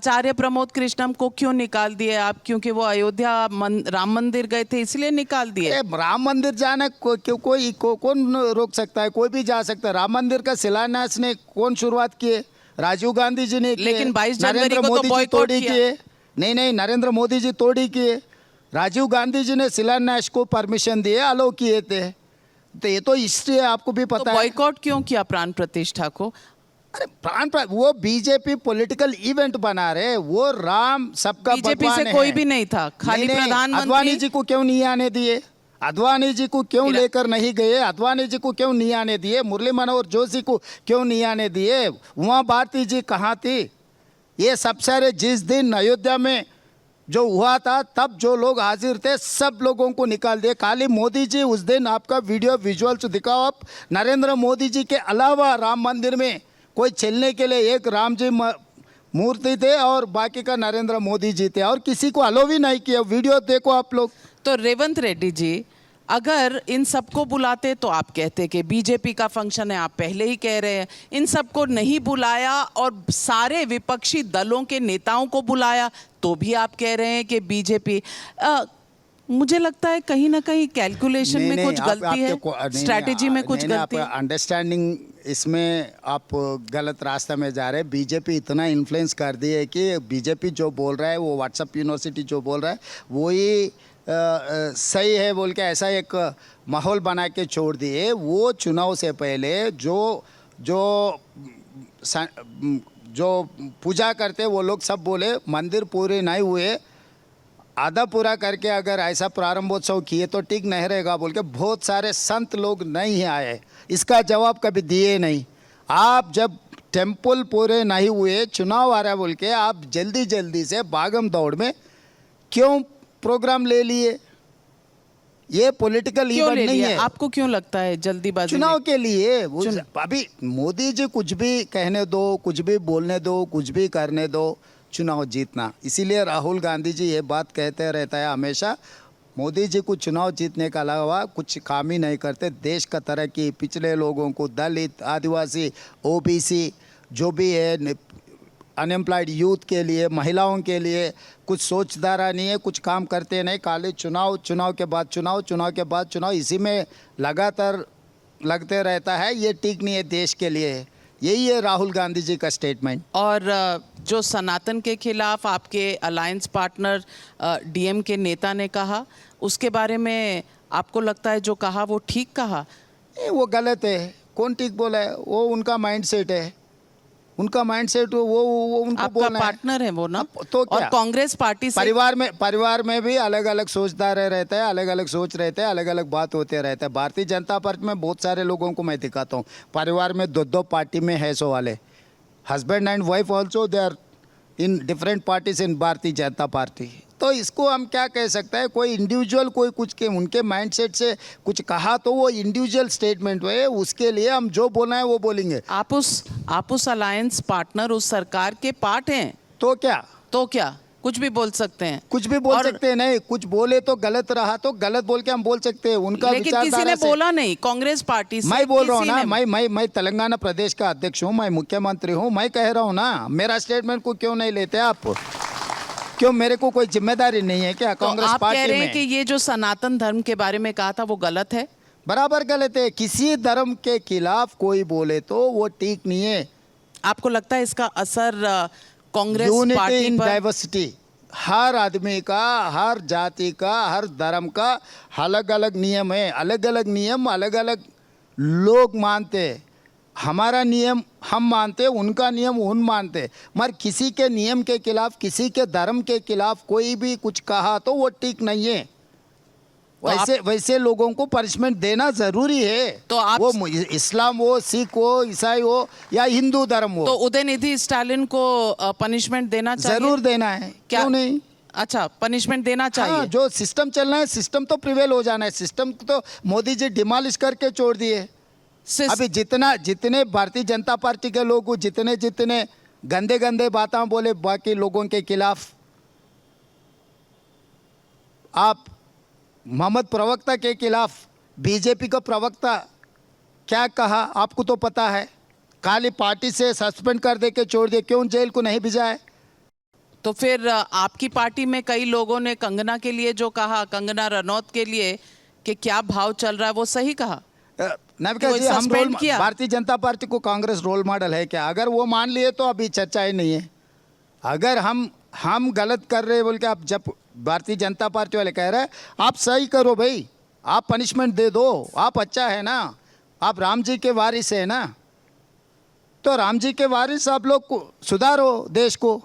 आचार्य प्रमोद कृष्णम को क्यों निकाल दिए आप? क्योंकि वो अयोध्या राम मंदिर गए थे इसलिए निकाल दिए? राम मंदिर जाना कौन रोक सकता है? कोई भी जा सकता है। राम मंदिर का शिलान्यास ने कौन शुरुआत किए? राजीव गांधी जी ने किए। लेकिन 22 जनवरी नरेंद्र को तो मोदी जी बॉयकॉट तोड़ी किया। किए। नहीं, नरेंद्र मोदी जी तोड़ी किए। राजीव गांधी जी ने शिलान्यास को परमिशन दिए, अलो किए थे। तो ये तो हिस्ट्री है, आपको भी पता है। बॉयकॉट क्यों किया प्राण प्रतिष्ठा को? अरे वो बीजेपी पॉलिटिकल इवेंट बना रहे। वो राम सबका बीजेपी भगवान से है। कोई भी नहीं था, खाली नहीं, प्रधानमंत्री। अद्वानी जी को क्यों नहीं आने दिए? अद्वानी जी को क्यों लेकर नहीं गए? अद्वानी जी को क्यों नहीं आने दिए? मुरली मनोहर जोशी को क्यों नहीं आने दिए? उमा भारती जी कहाँ थी? ये सब सारे जिस दिन अयोध्या में जो हुआ था तब जो लोग हाजिर थे सब लोगों को निकाल दिए। खाली मोदी जी उस दिन आपका वीडियो विजुअल्स दिखाओ आप। नरेंद्र मोदी जी के अलावा राम मंदिर में कोई चलने के लिए एक राम जी मूर्ति थे और बाकी का नरेंद्र मोदी जी थे, और किसी को अलो भी नहीं किया। वीडियो देखो आप लोग। तो रेवंत रेड्डी जी अगर इन सबको बुलाते तो आप कहते कि बीजेपी का फंक्शन है, आप पहले ही कह रहे हैं। इन सबको नहीं बुलाया और सारे विपक्षी दलों के नेताओं को बुलाया तो भी आप कह रहे हैं कि बीजेपी। मुझे लगता है कहीं ना कहीं कैलकुलेशन में कुछ गलती है, स्ट्रैटेजी में कुछ गलती है। अंडरस्टैंडिंग इसमें आप गलत रास्ते में जा रहे हैं। बीजेपी इतना इन्फ्लुएंस कर दी है कि बीजेपी जो बोल रहा है, वो व्हाट्सएप यूनिवर्सिटी जो बोल रहा है वो ही सही है बोल के ऐसा एक माहौल बना के छोड़ दिए। वो चुनाव से पहले जो जो जो पूजा करते वो लोग सब बोले मंदिर पूरे नहीं हुए, आधा पूरा करके अगर ऐसा प्रारंभोत्सव किए तो ठीक नहीं रहेगा बोल के बहुत सारे संत लोग नहीं आए। इसका जवाब कभी दिए नहीं। आप जब टेम्पल पूरे नहीं हुए, चुनाव आ रहा है बोल के आप जल्दी जल्दी से भागम दौड़ में क्यों प्रोग्राम ले लिए? ये पॉलिटिकल इवेंट नहीं है। आपको क्यों लगता है जल्दीबाजी? चुनाव के लिए अभी मोदी जी कुछ भी कहने दो, कुछ भी बोलने दो, कुछ भी करने दो, चुनाव जीतना। इसीलिए राहुल गांधी जी ये बात कहते रहता है हमेशा, मोदी जी को चुनाव जीतने के अलावा कुछ काम ही नहीं करते। देश का तरक्की, पिछड़े लोगों को, दलित, आदिवासी, ओबीसी जो भी है, अनएम्प्लॉयड यूथ के लिए, महिलाओं के लिए कुछ सोचदारा नहीं है, कुछ काम करते नहीं। खाली चुनाव, चुनाव के बाद चुनाव, चुनाव के बाद चुनाव, इसी में लगातार लगते रहता है। ये ठीक नहीं है देश के लिए। यही है राहुल गांधी जी का स्टेटमेंट। और जो सनातन के खिलाफ आपके अलायंस पार्टनर डीएम के नेता ने कहा, उसके बारे में आपको लगता है जो कहा वो ठीक कहा? वो गलत है। कौन ठीक बोला है? वो उनका माइंडसेट है, उनका माइंडसेट। वो उनको आपका पार्टनर है वो ना। तो क्या? और कांग्रेस पार्टी से परिवार में भी अलग अलग सोचदार रहते हैं, अलग अलग सोच रहते हैं, अलग अलग बात होते रहते हैं। भारतीय जनता पार्टी में बहुत सारे लोगों को मैं दिखाता हूँ, परिवार में दो पार्टी में है सो वाले, husband and wife also they are in different parties in Bharatiya Janata party. तो इसको हम क्या कह सकते हैं? कोई इंडिविजुअल कोई कुछ के उनके माइंडसेट से कुछ कहा तो वो इंडिविजुअल स्टेटमेंट है, उसके लिए हम जो बोलना है वो बोलेंगे। आप उस अलायंस पार्टनर, उस सरकार के पार्ट हैं। तो क्या कुछ भी बोल सकते हैं? कुछ भी बोल सकते हैं। नहीं, कुछ बोले तो गलत रहा तो गलत बोल के हम बोल सकते हैं। उनका लेकिन किसी ने बोला नहीं कांग्रेस पार्टी से। मैं बोल रहा हूँ ना, मैं तेलंगाना प्रदेश का अध्यक्ष हूँ, मैं मुख्यमंत्री हूँ, मैं कह रहा हूँ ना। मेरा स्टेटमेंट को क्यों नहीं लेते आप? क्यों मेरे को कोई जिम्मेदारी नहीं है क्या कांग्रेस पार्टी में? आप कह रहे हैं कि ये जो सनातन धर्म के बारे में कहा था वो गलत है? बराबर गलत है। किसी धर्म के खिलाफ कोई बोले तो वो ठीक नहीं है। आपको लगता है इसका असर कांग्रेस यूनिटी इन डाइवर्सिटी, हर आदमी का, हर जाति का, हर धर्म का अलग अलग नियम है, अलग अलग नियम अलग अलग लोग मानते। हमारा नियम हम मानते, उनका नियम उन मानते, मगर किसी के नियम के खिलाफ, किसी के धर्म के खिलाफ कोई भी कुछ कहा तो वो ठीक नहीं है। वैसे लोगों को पनिशमेंट देना जरूरी है। तो आप वो इस्लाम हो, सिख हो, ईसाई हो या हिंदू धर्म हो, तो उदयनिधि स्टालिन को पनिशमेंट देना चाहिए? जरूर देना है, क्यों नहीं? अच्छा, पनिशमेंट देना चाहिए। हाँ, जो सिस्टम चलना है, सिस्टम तो प्रिवेल हो जाना है। सिस्टम तो मोदी जी डिमोलिश करके छोड़ दिए। अभी जितने भारतीय जनता पार्टी के लोग जितने गंदे बातें बोले बाकी लोगों के खिलाफ, आप मोहम्मद प्रवक्ता के खिलाफ बीजेपी का प्रवक्ता क्या कहा आपको तो पता है। खाली पार्टी से सस्पेंड कर दे के छोड़ दिए, क्यों जेल को नहीं भिजाए? तो फिर आपकी पार्टी में कई लोगों ने कंगना के लिए जो कहा, कंगना रनौत के लिए कि क्या भाव चल रहा है, वो सही कहा? नाविका कोई जी, हम सस्पेंड किया? भारतीय जनता पार्टी को कांग्रेस रोल मॉडल है क्या? अगर वो मान लिए तो अभी चर्चा ही नहीं है। अगर हम गलत कर रहे हैं बोल के आप, जब भारतीय जनता पार्टी वाले कह रहे हैं आप सही करो भाई, आप पनिशमेंट दे दो, आप अच्छा है ना, आप राम जी के वारिस है ना, तो राम जी के वारिस आप लोग को सुधारो देश को।